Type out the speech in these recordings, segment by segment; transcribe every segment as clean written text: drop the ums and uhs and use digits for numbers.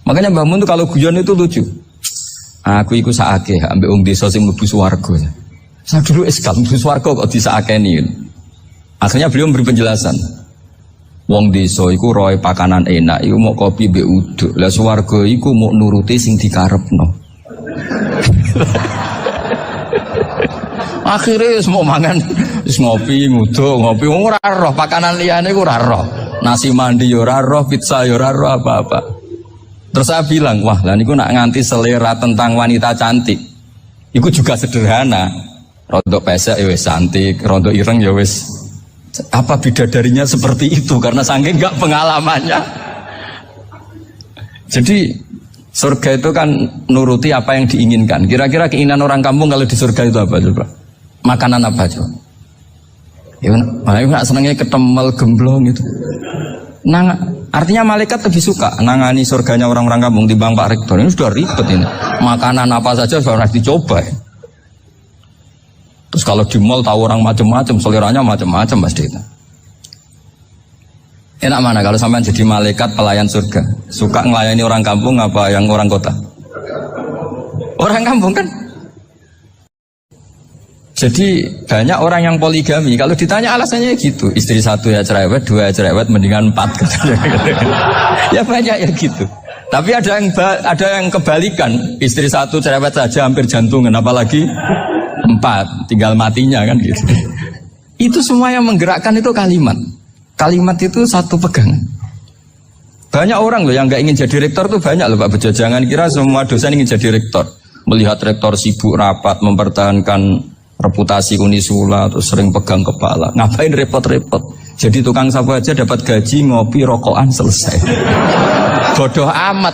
Makanya Mbah Mun tuh kalau guyon itu lucu. Aku iku sakake ambek wong desa sing mlebu swarga. Saya dulu eskal mlebu swarga kok disakeni. Akhirnya beliau memberi penjelasan. Wong desa iku roe pakanan enak, iku mau kopi mbek uduk. Lah swarga iku mau nuruti sing dikarepno. Akhirnya semua mangan wis ngopi nguduk ngopi ora roh pakanan liyane iku ora roh. Nasi mandi yo ora roh, pizza yo ora roh apa-apa. Terus saya bilang, wah lah niku nak nganti selera tentang wanita cantik. Iku juga sederhana. Rontok pesek ya wis cantik, rontok ireng ya wis. Apa bidadarinya seperti itu karena saking enggak pengalamannya. Jadi surga itu kan nuruti apa yang diinginkan. Kira-kira keinginan orang kampung kalau di surga itu apa coba? Makanan apa coba? Ya, nak senangnya ketemel gemblong itu. Artinya malaikat lebih suka nangani surganya orang-orang kampung di Bang Pak Rektor. Ini sudah ribet ini. Makanan apa saja sudah dicoba. Terus kalau di mall tahu orang macam-macam, seleranya macam-macam Mas Dita. Enak mana kalau sampai jadi malaikat pelayan surga? Suka ngelayani orang kampung apa yang orang kota? Orang kampung kan? Jadi banyak orang yang poligami. Kalau ditanya alasannya gitu, istri satu ya cerewet, dua ya cerewet, mendingan 4. Ya banyak ya gitu. Tapi ada yang kebalikan, istri satu cerewet saja hampir jantungan, apalagi 4, tinggal matinya kan gitu. Itu semua yang menggerakkan itu kalimat. Kalimat itu satu pegangan. Banyak orang loh yang nggak ingin jadi rektor tuh banyak loh Pak Bejo. Jangan kira semua dosen ingin jadi rektor. Melihat rektor sibuk rapat mempertahankan reputasi Unisula terus sering pegang kepala, ngapain repot-repot? Jadi tukang sapu aja dapat gaji ngopi rokokan selesai. Bodoh amat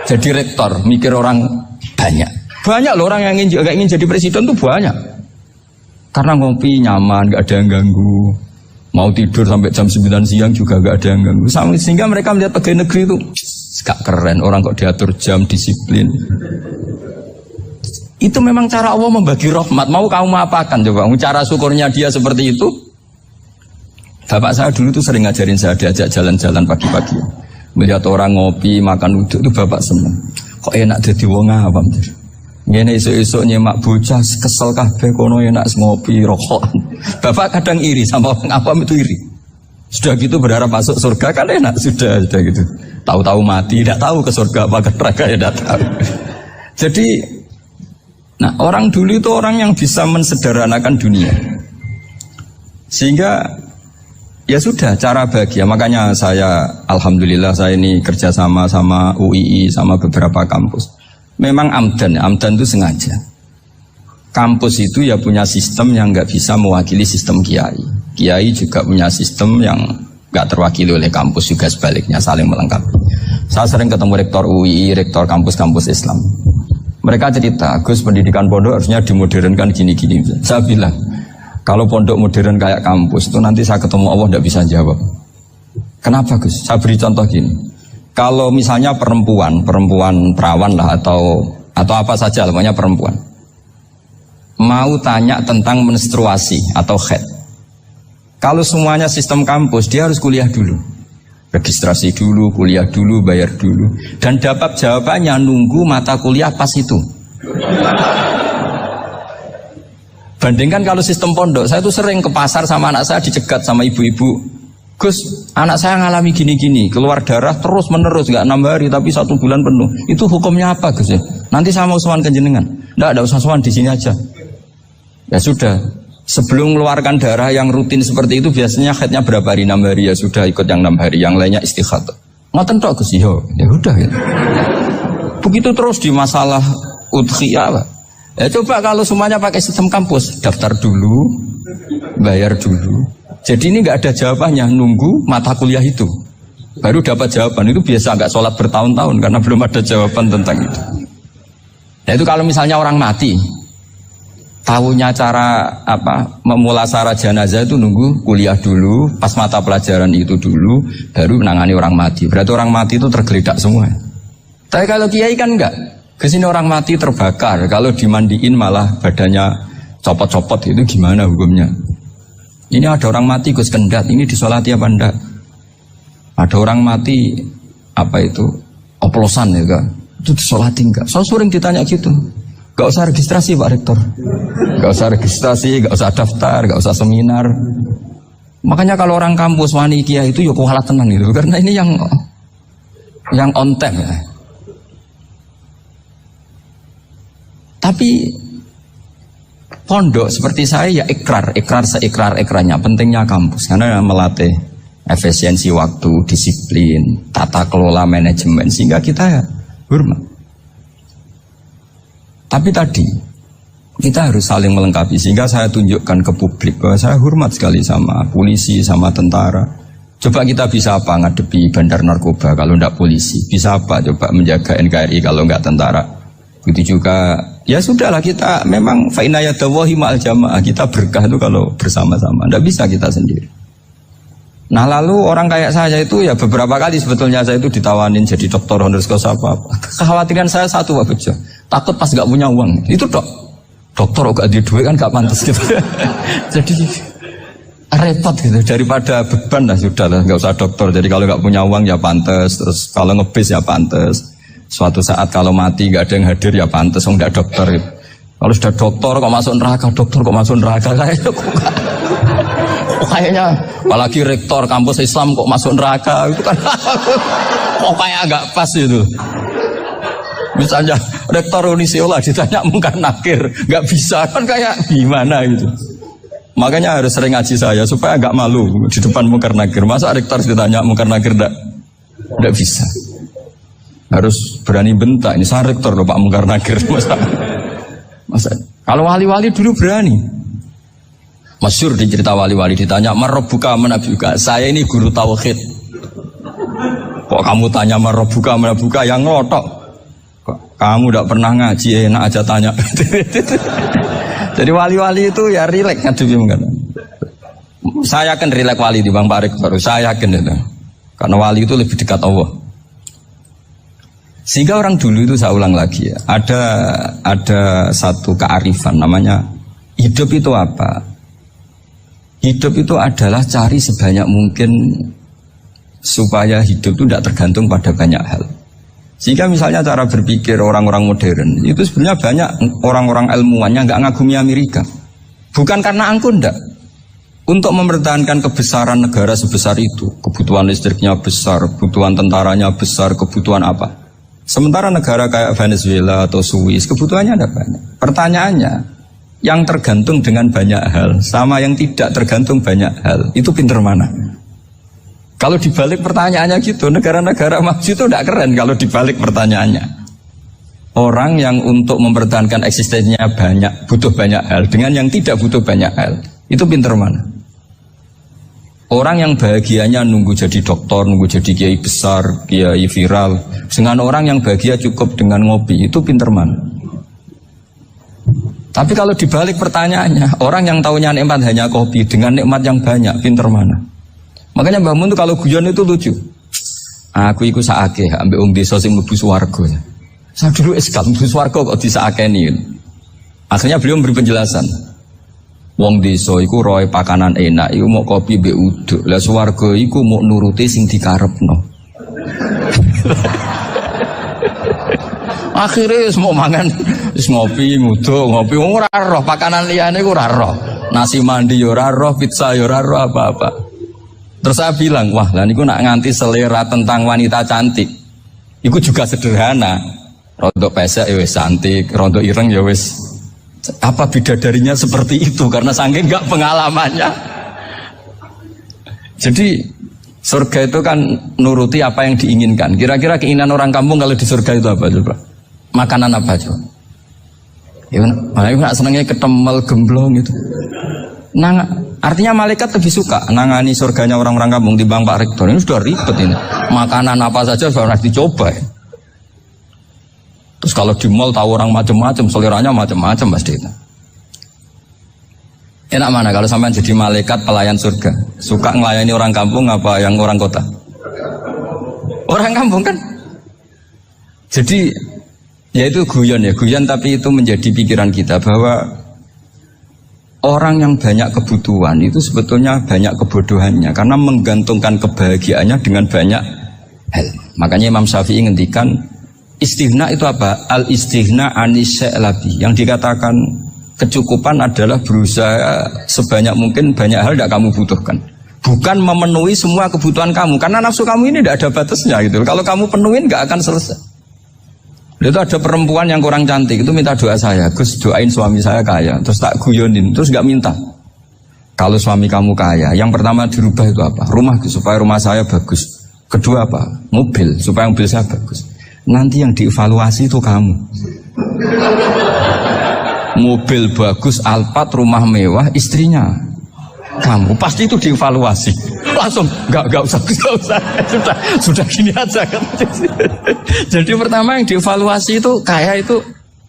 jadi rektor, mikir orang banyak. Banyak loh orang yang ingin jadi presiden tuh banyak. Karena ngopi nyaman, gak ada yang ganggu. Mau tidur sampai jam 9 siang juga gak ada yang ganggu. Sehingga mereka melihat pegawai negeri itu gak keren, orang kok diatur jam, disiplin. Itu memang cara Allah membagi rahmat. Mau kamu apakan coba? Cara syukurnya dia seperti itu. Bapak saya dulu tuh sering ngajarin saya, diajak jalan-jalan pagi-pagi. Melihat orang ngopi, makan uduk itu bapak seneng. Kok enak jadi wong awam. Ngene esuk-esuk nyemak bocah kesel kabeh kono enak ngopi rokokan. Bapak kadang iri sama orang awam itu iri. Sudah gitu berharap masuk surga kan enak sudah gitu. Tahu-tahu mati, tidak tahu ke surga apa ke neraka ya tidak tahu. Jadi nah, orang dulu itu orang yang bisa mensederhanakan dunia. Sehingga ya sudah cara bahagia. Makanya saya alhamdulillah saya ini kerjasama sama UII sama beberapa kampus. Memang amdan itu sengaja. Kampus itu ya punya sistem yang nggak bisa mewakili sistem kiai. Kiai juga punya sistem yang nggak terwakili oleh kampus juga sebaliknya saling melengkapi. Saya sering ketemu rektor UII, rektor kampus-kampus Islam. Mereka cerita, Gus pendidikan pondok harusnya dimodernkan gini-gini. Saya bilang, kalau pondok modern kayak kampus itu nanti saya ketemu Allah tidak bisa jawab. Kenapa Gus? Saya beri contoh gini. Kalau misalnya perempuan perawan lah atau apa saja, namanya perempuan, mau tanya tentang menstruasi atau haid. Kalau semuanya sistem kampus, dia harus kuliah dulu. Registrasi dulu, kuliah dulu, bayar dulu. Dan dapat jawabannya nunggu mata kuliah pas itu. Bandingkan kalau sistem pondok, saya tuh sering ke pasar sama anak saya dicegat sama ibu-ibu. Gus, anak saya ngalami gini-gini, keluar darah terus menerus, gak 6 hari tapi 1 bulan penuh. Itu hukumnya apa Gus ya? Nanti saya mau sowan ke jenengan. Nggak usah sowan di sini aja. Ya sudah. Sebelum mengeluarkan darah yang rutin seperti itu biasanya haidnya berapa hari? 6 hari ya sudah ikut yang 6 hari, yang lainnya istighatsah. Ngoten tok Gus ya udah gitu. Begitu terus di masalah udhiyah. Ya coba kalau semuanya pakai sistem kampus, daftar dulu, bayar dulu. Jadi ini nggak ada jawabannya, nunggu mata kuliah itu. Baru dapat jawaban. Itu biasa nggak sholat bertahun-tahun karena belum ada jawaban tentang itu. Ya itu kalau misalnya orang mati. Tahunya cara memulasara jenazah itu nunggu kuliah dulu, pas mata pelajaran itu dulu, baru menangani orang mati. Berarti orang mati itu tergeledak semua. Tapi kalau kiai kan enggak. Kesini orang mati terbakar, kalau dimandiin malah badannya copot-copot, itu gimana hukumnya? Ini ada orang mati Gus Kendat, ini disolati apa enggak? Ada orang mati oplosan ya kan. Itu disolatin enggak? Saya sering ditanya gitu. Gak usah registrasi Pak Rektor. Gak usah registrasi, gak usah daftar, gak usah seminar. Makanya kalau orang kampus wani kiai itu ya kualat tenan gitu. Karena ini yang on time ya. Tapi pondok seperti saya ya ikrar seikrar-ikrarnya. Pentingnya kampus karena melatih efisiensi waktu, disiplin, tata kelola manajemen sehingga kita ya hormat. Tapi tadi kita harus saling melengkapi sehingga saya tunjukkan ke publik bahwa saya hormat sekali sama polisi, sama tentara. Coba kita bisa apa ngadepi bandar narkoba kalau tidak polisi? Bisa apa coba menjaga NKRI kalau nggak tentara? Begitu juga ya sudahlah kita memang fa inna yadallahi ma'al jamaah, kita berkah itu kalau bersama-sama. Tidak bisa kita sendiri. Nah lalu orang kayak saya itu ya beberapa kali sebetulnya saya itu ditawanin jadi doktor honoris causa apa. Kekhawatiran saya satu Pak Bejo, takut pas gak punya uang. Itu dokter gak di duit kan gak pantas gitu. Jadi repot gitu, daripada beban lah sudah lah, gak usah dokter. Jadi kalau gak punya uang ya pantas, terus kalau ngebis ya pantas. Suatu saat kalau mati gak ada yang hadir ya pantas, gak dokter gitu. Kalau sudah dokter kok masuk neraka, dokter kok masuk neraka kayaknya apalagi rektor kampus Islam kok masuk neraka itu kan kok kayak agak pas itu. Misalnya rektor Unisiola ditanya mungkar nakir nggak bisa kan kayak gimana gitu. Makanya harus sering ngaji saya supaya agak malu di depan mungkar nakir. Masa rektor ditanya mungkar nakir nggak bisa. Harus berani bentak ini saya rektor loh Pak mungkar nakir masa kalau wali-wali dulu berani. Masyhur di cerita wali-wali ditanya marabbuka manabuka, saya ini guru tauhid. Kok kamu tanya marabbuka manabuka yang ngotok? Kamu tidak pernah ngaji enak aja tanya. Jadi wali-wali itu ya rileks ngadepi mungkin. Saya yakin rileks wali di Bang Pak Rektor, saya yakin itu. Karena wali itu lebih dekat Allah. Sehingga orang dulu itu saya ulang lagi ya, ada satu kearifan namanya hidup itu apa? Hidup itu adalah cari sebanyak mungkin supaya hidup itu tidak tergantung pada banyak hal. Sehingga misalnya cara berpikir orang-orang modern itu sebenarnya banyak orang-orang ilmuwannya nggak ngagumi Amerika. Bukan karena angkuh ndak. Untuk mempertahankan kebesaran negara sebesar itu, kebutuhan listriknya besar, kebutuhan tentaranya besar, kebutuhan apa? Sementara negara kayak Venezuela atau Swiss kebutuhannya ada banyak. Pertanyaannya, yang tergantung dengan banyak hal sama yang tidak tergantung banyak hal itu pinter mana? Kalau dibalik pertanyaannya gitu, negara-negara maju itu tidak keren kalau dibalik pertanyaannya. Orang yang untuk mempertahankan eksistensinya banyak, butuh banyak hal dengan yang tidak butuh banyak hal itu pinter mana? Orang yang bahagianya nunggu jadi dokter, nunggu jadi kiai besar, kiai viral, dengan orang yang bahagia cukup dengan ngopi itu pinter mana? Tapi kalau dibalik pertanyaannya, orang yang tahunya nikmat hanya kopi dengan nikmat yang banyak, pinter mana? Makanya Mbah Mun itu kalau guyon itu lucu. Aku ikut saake, ambil desa sing mlebu swarga. Saya dulu eskal mlebu swarga kok disakeni. Akhirnya beliau memberi penjelasan. Wong desa iku roe pakanan enak, iku mau kopi mbek uduk. Lah swarga iku mau nuruti sing dikarepno. Akhirnya semua mangan ngopi, nguduk, ngopi ora roh pakanan liyane ku ora roh. Nasi mandi yo ora roh, pizza yo ora roh apa-apa. Terus saya bilang, wah lah niku nak nganti selera tentang wanita cantik. Iku juga sederhana. Rodok pesek ya wis cantik, rodok ireng ya wis. Apa bidadarinya seperti itu karena saking enggak pengalamannya. Jadi surga itu kan nuruti apa yang diinginkan. Kira-kira keinginan orang kampung kalau di surga itu apa coba? Makanan apa coba? Ya, malah nak senengnya ketemel gemblong itu. Nah, artinya malaikat lebih suka nangani surganya orang-orang kampung timbang Pak Rektor. Ini sudah ribet ini. Makanan apa saja sudah harus dicoba. Ya. Terus kalau di mall tahu orang macam-macam, seleranya macam-macam pasti itu. Enak mana kalau sampai jadi malaikat pelayan surga? Suka ngelayani orang kampung apa yang orang kota? Orang kampung kan? Jadi ya itu guyon ya, guyon tapi itu menjadi pikiran kita bahwa orang yang banyak kebutuhan itu sebetulnya banyak kebodohannya karena menggantungkan kebahagiaannya dengan banyak hal. Makanya Imam Syafi'i ngendikan istighna itu apa? Al-istighna anis-sya'labi. Yang dikatakan kecukupan adalah berusaha sebanyak mungkin banyak hal tidak kamu butuhkan. Bukan memenuhi semua kebutuhan kamu. Karena nafsu kamu ini tidak ada batasnya gitu. Kalau kamu penuhin nggak akan selesai. Itu ada perempuan yang kurang cantik itu minta doa saya, Gus doain suami saya kaya. Terus tak guyonin, terus nggak minta. Kalau suami kamu kaya, yang pertama dirubah itu apa? Rumah supaya rumah saya bagus. Kedua apa? Mobil, supaya mobil saya bagus. Nanti yang dievaluasi itu kamu. Mobil bagus, Alphard, rumah mewah, istrinya kamu. Pasti itu dievaluasi. Langsung, enggak usah. Sudah gini aja kan. Jadi pertama yang dievaluasi itu kaya itu.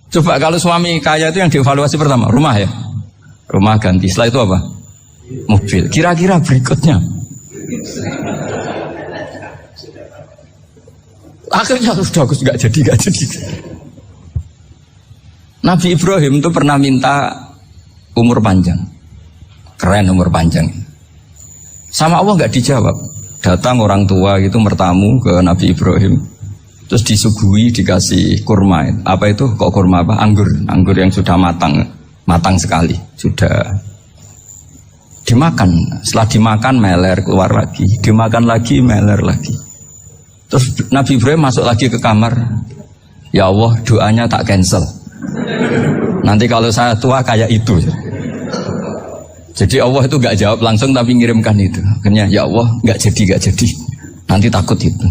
Coba kalau suami kaya itu yang dievaluasi pertama, rumah ya. Rumah ganti, setelah itu apa? Mobil. Kira-kira berikutnya. Akhirnya sudah Gus nggak jadi. Nabi Ibrahim itu pernah minta umur panjang, keren umur panjang. Sama Allah nggak dijawab. Datang orang tua itu bertamu ke Nabi Ibrahim, terus disuguhi dikasih kurma. Apa itu? Kok kurma apa? Anggur yang sudah matang sekali, sudah dimakan. Setelah dimakan meler keluar lagi, dimakan lagi meler lagi. Terus Nabi Ibrahim masuk lagi ke kamar. Ya Allah, doanya tak cancel. Nanti kalau saya tua kayak itu. Jadi Allah itu gak jawab langsung tapi ngirimkan itu. Akhirnya ya Allah gak jadi. Nanti takut itu.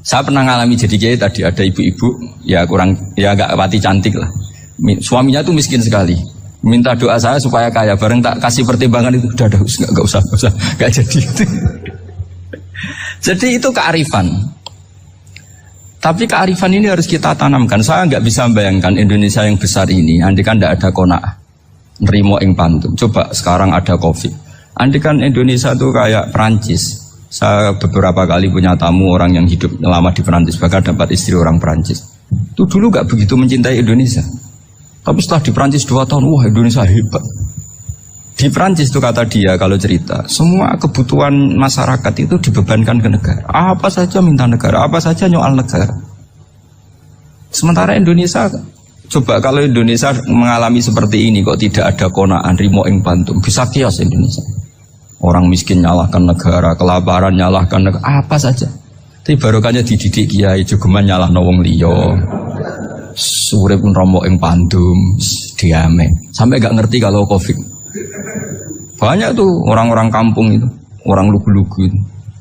Saya pernah ngalami jadi kiai tadi ada ibu-ibu ya gak pati cantik lah. Suaminya tuh miskin sekali. Minta doa saya supaya kaya. Bareng tak kasih pertimbangan itu udah gak usah gak jadi itu. Jadi itu kearifan. Tapi kearifan ini harus kita tanamkan. Saya nggak bisa membayangkan Indonesia yang besar ini, andikan tidak ada qanaah, nerimo ing pantum. Coba sekarang ada Covid. Andikan Indonesia itu kayak Perancis. Saya beberapa kali punya tamu orang yang hidup lama di Perancis, bahkan dapat istri orang Perancis. Itu dulu nggak begitu mencintai Indonesia. Tapi setelah di Perancis 2 tahun, wah Indonesia hebat. Di Perancis itu kata dia kalau cerita, semua kebutuhan masyarakat itu dibebankan ke negara. Apa saja minta negara, apa saja nyoal negara. Sementara Indonesia, coba kalau Indonesia mengalami seperti ini kok tidak ada qanaah rimo ing pantum, bisa kios Indonesia. Orang miskin nyalahkan negara, kelaparan nyalahkan negara, apa saja. Tapi barokahnya dididik kiai jogeman nyalahno wong liya. Urip romo ing pandum, diame. Sampai gak ngerti kalau Covid. Banyak tuh orang-orang kampung itu, orang lugu-lugu itu.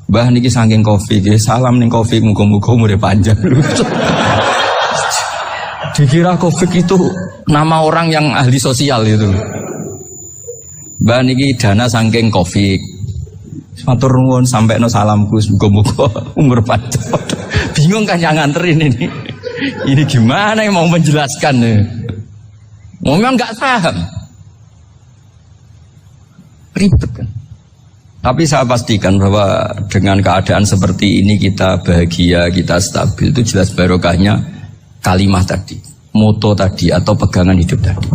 Mbah niki saking Covid, salam ning Covid, muga-muga umure panjang. Dikira Covid itu nama orang yang ahli sosial itu. Mbah niki dana saking Covid. Matur nuwun sampekno salamku, muga-muga umur panjang. Bingung kan yang nganterin ini. Ini gimana yang mau menjelaskan? Memang nggak paham. Ribet kan. Tapi saya pastikan bahwa dengan keadaan seperti ini kita bahagia, kita stabil, itu jelas barokahnya kalimat tadi, moto tadi atau pegangan hidup tadi.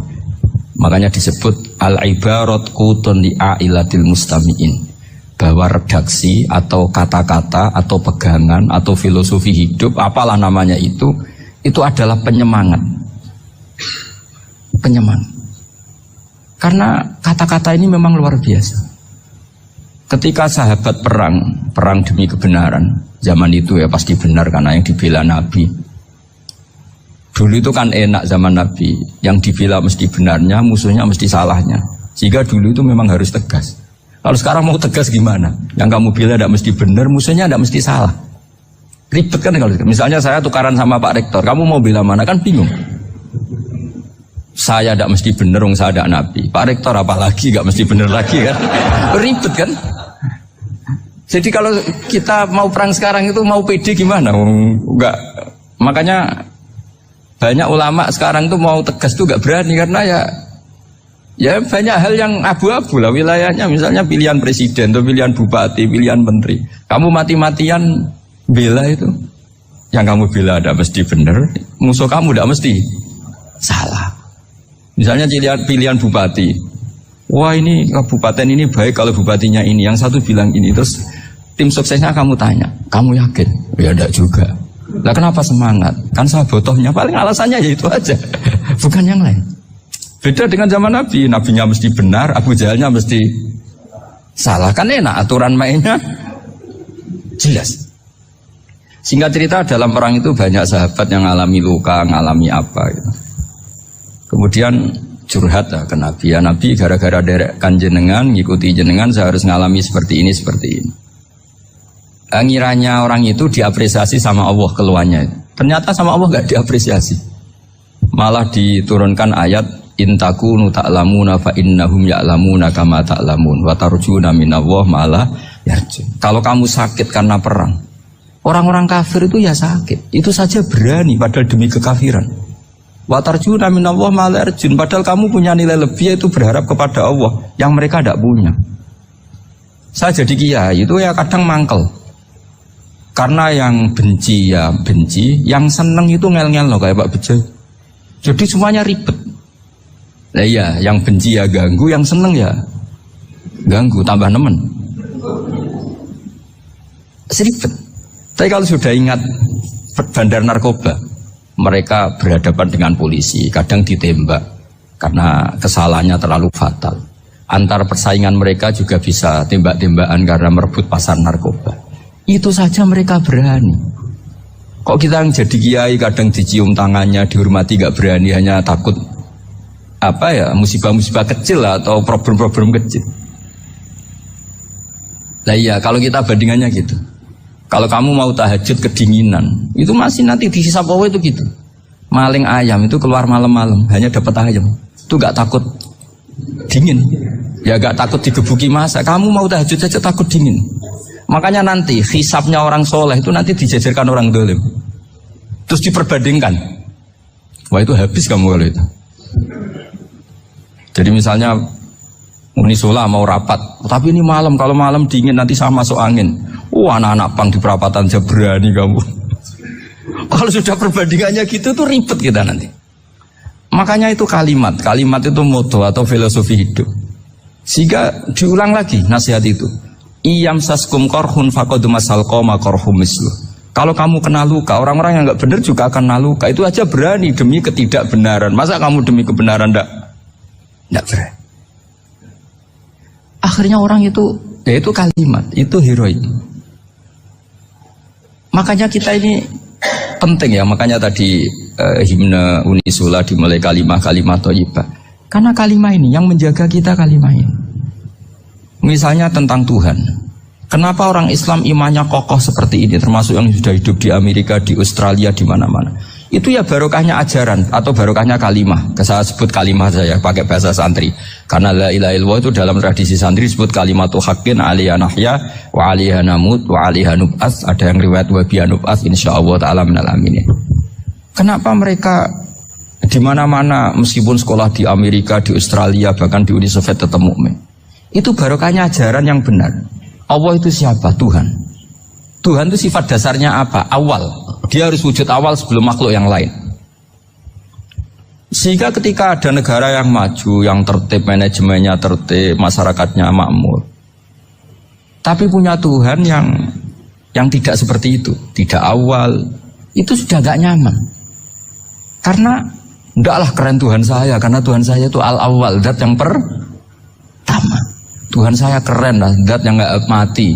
Makanya disebut al-ibarat qutun li'ailatil mustami'in, bahwa redaksi atau kata-kata atau pegangan atau filosofi hidup, apalah namanya itu adalah penyemangat. Karena kata-kata ini memang luar biasa. Ketika sahabat perang demi kebenaran, zaman itu ya pasti benar karena yang dibela Nabi. Dulu itu kan enak zaman Nabi, yang dibela mesti benarnya, musuhnya mesti salahnya. Sehingga dulu itu memang harus tegas. Kalau sekarang mau tegas gimana? Yang kamu bela tidak mesti benar, musuhnya tidak mesti salah. Ribet kan kalau misalnya saya tukaran sama Pak Rektor, kamu mau bela mana kan bingung. Saya tidak mesti benar, saya tidak Nabi. Pak Rektor apalagi nggak mesti benar lagi kan? Ribet kan? Jadi kalau kita mau perang sekarang itu mau pede gimana? Enggak. Makanya banyak ulama sekarang tuh mau tegas tuh nggak berani karena ya banyak hal yang abu-abu lah wilayahnya. Misalnya pilihan presiden atau pilihan bupati, pilihan menteri. Kamu mati-matian bela itu, yang kamu bela tidak mesti benar, musuh kamu tidak mesti salah. Misalnya pilihan bupati, wah ini kabupaten ini baik kalau bupatinya ini, yang satu bilang ini, terus tim suksesnya kamu tanya, kamu yakin? Ya enggak juga. Lah kenapa semangat? Kan saya botohnya, paling alasannya ya itu aja. Bukan yang lain. Beda dengan zaman Nabi. Nabinya mesti benar, Abu Jahalnya mesti salah. Kan enak, aturan mainnya jelas. Singkat cerita, dalam perang itu banyak sahabat yang ngalami luka, ngalami apa gitu. Kemudian curhat ke Nabi, ya Nabi gara-gara derekkan jenengan, ngikuti jenengan, saya harus ngalami seperti ini, seperti ini. Ngiranya orang itu diapresiasi sama Allah keluarnya. Ternyata sama Allah gak diapresiasi. Malah diturunkan ayat, in takunu ta'lamuna fa innahum ya'lamuna kama ta'lamun wa tarjuna minallah ma'ala yarjun. Kalau kamu sakit karena perang, orang-orang kafir itu ya sakit, itu saja berani padahal demi kekafiran. Wa tarjuna minallah ma'ala yarjun, padahal kamu punya nilai lebih, yaitu berharap kepada Allah yang mereka tidak punya. Saya jadi kiai itu ya kadang mangkel. Karena yang benci ya benci, yang seneng itu ngel-ngel loh kayak Pak Bejo. Jadi semuanya ribet. Nah iya, yang benci ya ganggu, yang seneng ya ganggu, tambah nemen. Seribet. Tapi kalau sudah ingat bandar narkoba, mereka berhadapan dengan polisi, kadang ditembak karena kesalahannya terlalu fatal. Antar persaingan mereka juga bisa tembak-tembakan karena merebut pasar narkoba. Itu saja mereka berani. Kok kita yang jadi kiai kadang dicium tangannya, dihormati gak berani, hanya takut apa ya, musibah-musibah kecil lah, atau problem-problem kecil. Nah iya, kalau kita bandingannya gitu. Kalau kamu mau tahajud kedinginan, itu masih nanti dihisab Allah itu gitu. Maling ayam itu keluar malam-malam, hanya dapat ayam. Itu gak takut dingin. Ya gak takut digebuki masa. Kamu mau tahajud saja takut dingin. Makanya nanti hisabnya orang soleh itu nanti dijajarkan orang dolim. Terus diperbandingkan. Wah itu habis kamu kalau itu. Jadi misalnya Unisola mau rapat, tapi ini malam, kalau malam dingin nanti sama masuk angin. Anak-anak pang di perapatan aja berani kamu. Kalau sudah perbandingannya gitu tuh ribet kita nanti. Makanya itu kalimat itu moto atau filosofi hidup. Sehingga diulang lagi nasihat itu. Iyam saskum korhun fakodu masal koma korhum mislu. Kalau kamu kena luka, orang-orang yang nggak benar juga akan kena luka. Itu aja berani demi ketidakbenaran. Masa kamu demi kebenaran nggak berani? Akhirnya orang itu, ya itu kalimat, itu heroik. Makanya kita ini penting ya. Makanya tadi himne Unisula dimulai kalimat thayyibah. Karena kalimat ini yang menjaga kita, kalimat ini. Misalnya tentang Tuhan. Kenapa orang Islam imannya kokoh seperti ini, termasuk yang sudah hidup di Amerika, di Australia, di mana-mana. Itu ya barokahnya ajaran atau barokahnya kalimah. Saya sebut kalimah saya pakai bahasa santri. Karena la ilaha illallah itu dalam tradisi santri disebut kalimatu haqqin alaiha nahya wa alaiha namut wa alaiha nub'ats. Ada yang riwayat wa biha nub'ats insyaallah taala minal aminin. Kenapa mereka di mana-mana meskipun sekolah di Amerika, di Australia, bahkan di Uni Soviet tetap mukmin? Itu barokahnya ajaran yang benar. Allah itu siapa? Tuhan. Tuhan itu sifat dasarnya apa? Awal. Dia harus wujud awal sebelum makhluk yang lain. Sehingga ketika ada negara yang maju, yang tertib, manajemennya tertib, masyarakatnya makmur, tapi punya Tuhan yang tidak seperti itu, tidak awal, itu sudah gak nyaman. Karena ndaklah keren Tuhan saya, karena Tuhan saya itu al-awwal, zat yang pertama. Tuhan saya keren lah, zat yang gak mati.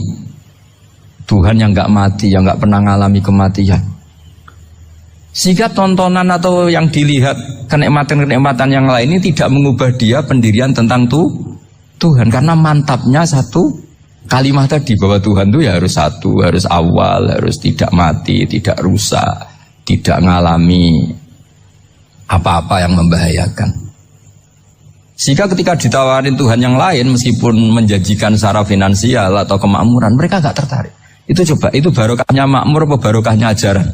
Tuhan yang gak mati, yang gak pernah mengalami kematian. Sehingga tontonan atau yang dilihat kenikmatan-kenikmatan yang lain ini tidak mengubah dia pendirian tentang Tuhan. Karena mantapnya satu kalimat tadi, bahwa Tuhan itu ya harus satu, harus awal, harus tidak mati, tidak rusak, tidak mengalami apa-apa yang membahayakan. Sehingga ketika ditawarin Tuhan yang lain, meskipun menjanjikan secara finansial atau kemakmuran, mereka gak tertarik. Itu coba, itu barokahnya makmur apa barokahnya ajaran?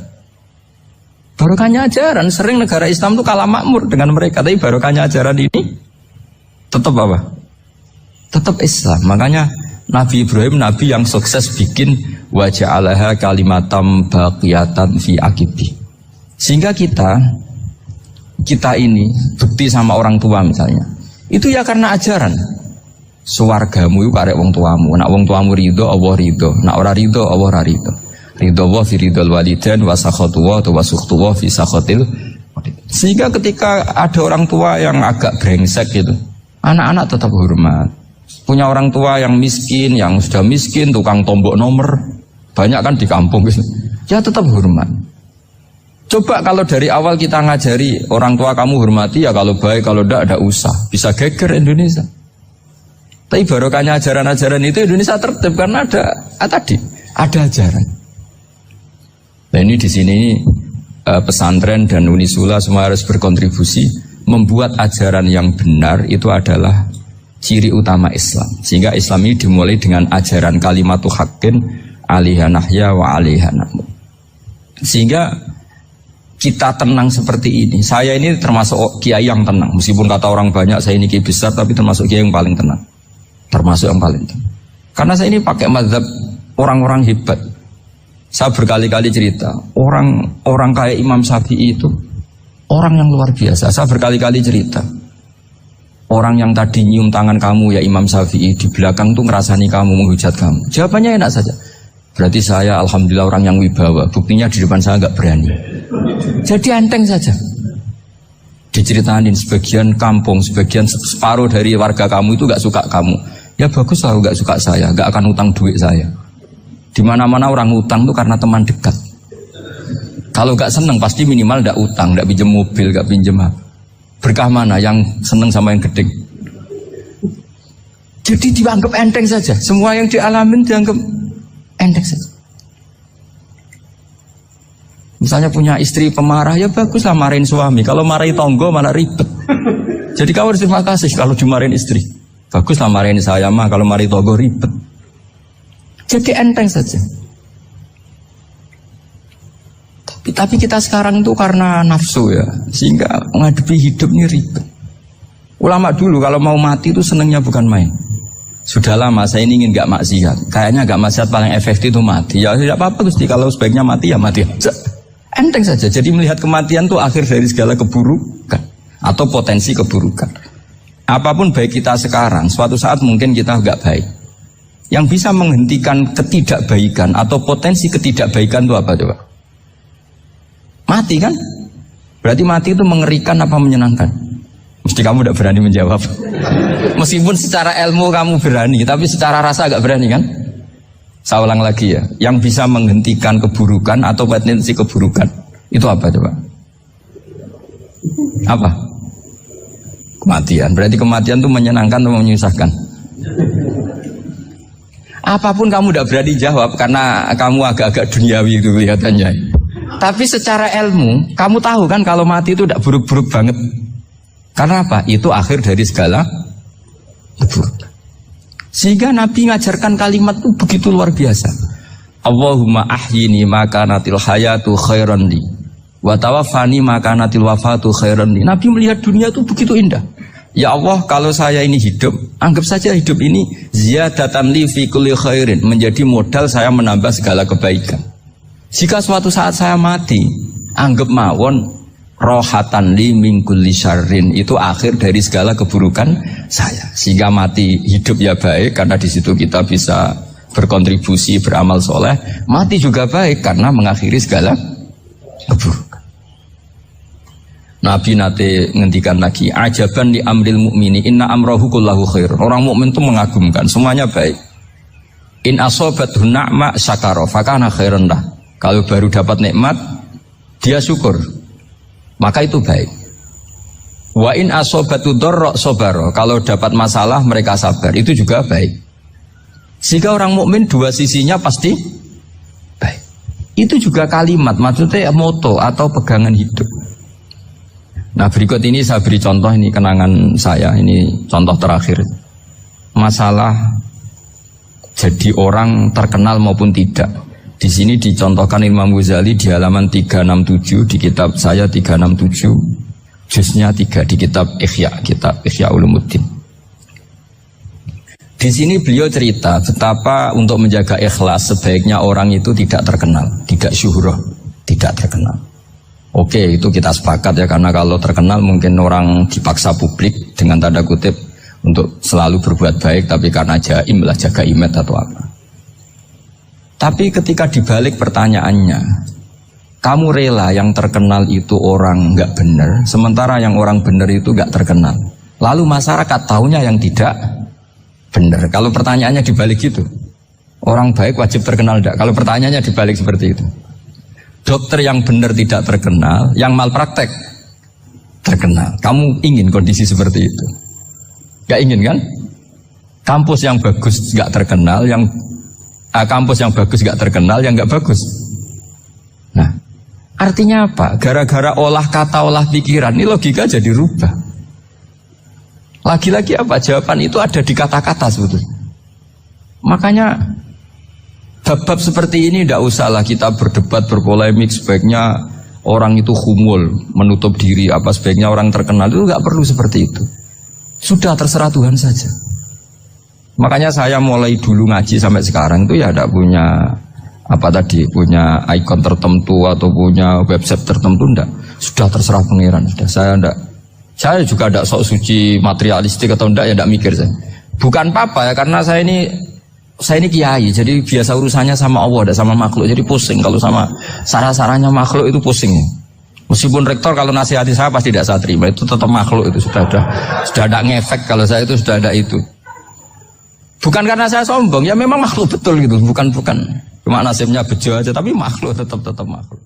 Barokahnya ajaran. Sering negara Islam itu kalah makmur dengan mereka, tapi barokahnya ajaran ini tetap apa? Tetap Islam. Makanya Nabi Ibrahim, Nabi yang sukses bikin wa ja'alaha kalimatam baqiyatan fi aqibi. Sehingga kita ini bukti sama orang tua misalnya, itu ya karena ajaran. Suwargamu itu karek wong tuamu. Nak wong tuamu ridho, Allah ridho. Nak ora ridho, Allah ora ridho. Ridho fi ridhol walidain wa sakhatu wa sukhtu fi sakhatil. Sehingga ketika ada orang tua yang agak brengsek gitu, anak-anak tetap hormat. Punya orang tua yang miskin, yang sudah miskin, tukang tombok nomor, banyak kan di kampung gitu. Ya tetap hormat. Coba kalau dari awal kita ngajari orang tua kamu hormati ya, kalau baik, kalau tidak usah. Bisa geger Indonesia. Tapi barokahnya ajaran-ajaran itu Indonesia tertib karena ada ajaran. Nah ini di sini pesantren dan Unisula semua harus berkontribusi membuat ajaran yang benar itu adalah ciri utama Islam. Sehingga Islam ini dimulai dengan ajaran kalimatu haqqin alaiha nahya wa alaiha namut. Sehingga kita tenang seperti ini. Saya ini termasuk kiai yang tenang. Meskipun kata orang banyak saya ini kiai besar, tapi termasuk kiai yang paling tenang. Termasuk yang paling tenang. Karena saya ini pakai mazhab orang-orang hebat. Saya berkali-kali cerita, orang kayak Imam Syafi'i itu orang yang luar biasa. Saya berkali-kali cerita, orang yang tadi nyium tangan kamu ya Imam Syafi'i, di belakang tuh ngerasani kamu, menghujat kamu. Jawabannya enak saja. Berarti saya alhamdulillah orang yang wibawa. Buktinya di depan saya nggak berani. Jadi enteng saja. Diceritain sebagian kampung, sebagian separuh dari warga kamu itu nggak suka kamu. Ya bagus lah nggak suka saya, nggak akan utang duit saya. Di mana-mana orang utang tuh karena teman dekat. Kalau nggak seneng pasti minimal nggak utang, nggak pinjam mobil, nggak pinjam apa. Berkah mana yang seneng sama yang gede? Jadi dianggap enteng saja. Semua yang dialamin dianggap enteng saja. Misalnya punya istri pemarah, ya baguslah marahin suami. Kalau marahin tonggo malah ribet. Jadi kamu harus terima kasih kalau dimarahin istri. Baguslah marahin saya mah, kalau marahin tonggo ribet. Jadi enteng saja. Tapi kita sekarang itu karena nafsu ya, sehingga menghadapi hidup ini ribet. Ulama dulu kalau mau mati itu senengnya bukan main. Sudah lama saya ini ingin gak maksiat. Kayaknya gak maksiat paling efektif itu mati. Ya tidak apa-apa Gusti, kalau sebaiknya mati ya mati aja. Enteng saja. Jadi melihat kematian itu akhir dari segala keburukan atau potensi keburukan. Apapun baik kita sekarang, suatu saat mungkin kita gak baik. Yang bisa menghentikan ketidakbaikan atau potensi ketidakbaikan itu apa coba? Mati kan? Berarti mati itu mengerikan apa menyenangkan? Mesti kamu tidak berani menjawab. Meskipun secara ilmu kamu berani, tapi secara rasa agak berani kan? Saya ulang lagi ya. Yang bisa menghentikan keburukan atau potensi keburukan itu apa coba? Apa? Kematian. Berarti kematian itu menyenangkan atau menyusahkan? Apapun kamu tidak berani jawab karena kamu agak-agak duniawi itu kelihatannya. Tapi secara ilmu, kamu tahu kan kalau mati itu tidak buruk-buruk banget. Karena apa? Itu akhir dari segala keburukan. Sehingga Nabi ngajarkan kalimat itu begitu luar biasa. Allahumma ahyini maka natil hayatu khairan li wa tawaffani maka natil wafatu khairan li. Nabi melihat dunia itu begitu indah. Ya Allah, kalau saya ini hidup, anggap saja hidup ini ziyadatan li fi kulli khairin, menjadi modal saya menambah segala kebaikan. Jika suatu saat saya mati, anggap mawon rohatan li min kulli syarrin, itu akhir dari segala keburukan saya. Sehingga mati hidup ya baik karena di situ kita bisa berkontribusi, beramal soleh. Mati juga baik karena mengakhiri segala keburukan. Nabi nate ngendikan lagi, ajaban li amril mu'mini inna amrahu kullahu khair. Orang mukmin itu mengagumkan, semuanya baik. In asobathu na'ma syakara fakana khairan lah. Kalau baru dapat nikmat, dia syukur, maka itu baik. Wa in asobatu dharra sabara. Kalau dapat masalah mereka sabar, itu juga baik. Sehingga orang mukmin dua sisinya pasti baik. Itu juga kalimat, maksudnya moto atau pegangan hidup. Nah berikut ini saya beri contoh, ini kenangan saya, ini contoh terakhir. Masalah jadi orang terkenal maupun tidak. Di sini dicontohkan Imam Ghazali di halaman 367 di kitab saya 367, juznya 3 di kitab Ihya Ulumuddin. Di sini beliau cerita betapa untuk menjaga ikhlas sebaiknya orang itu tidak terkenal, tidak syuhrah, tidak terkenal. Oke, itu kita sepakat ya, karena kalau terkenal mungkin orang dipaksa publik dengan tanda kutip untuk selalu berbuat baik, tapi karena jaim lah, jaga image atau apa. Tapi ketika dibalik pertanyaannya, kamu rela yang terkenal itu orang nggak benar, sementara yang orang benar itu nggak terkenal. Lalu masyarakat tahunya yang tidak benar. Kalau pertanyaannya dibalik gitu, orang baik wajib terkenal enggak? Kalau pertanyaannya dibalik seperti itu, dokter yang benar tidak terkenal, yang malpraktek terkenal. Kamu ingin kondisi seperti itu? Gak ingin kan? Kampus yang bagus gak terkenal, kampus yang bagus gak terkenal, yang gak bagus. Nah, artinya apa? Gara-gara olah kata, olah pikiran, ini logika jadi rubah. Lagi-lagi apa? Jawaban itu ada di kata-kata sebetulnya. Makanya bab-bab seperti ini tidak usahlah kita berdebat, berpolemik. Sebaiknya orang itu humul, menutup diri. Apa sebaiknya orang terkenal itu nggak perlu seperti itu. Sudah terserah Tuhan saja. Makanya saya mulai dulu ngaji sampai sekarang itu ya tidak punya punya ikon tertentu atau punya website tertentu, enggak. Sudah terserah pangeran. Sudah saya juga tidak sok suci materialistik atau enggak, ya tidak mikir saya. Bukan apa-apa ya, karena saya ini kiai, jadi biasa urusannya sama Allah, tidak sama makhluk. Jadi pusing kalau sama sarah-sarahnya makhluk itu pusing. Meskipun rektor kalau nasihati saya pasti tidak saya terima, itu tetap makhluk, itu sudah ada ngefek. Kalau saya itu sudah ada itu. Bukan karena saya sombong, ya memang makhluk betul gitu, bukan cuma nasibnya bejo aja, tapi makhluk tetap makhluk.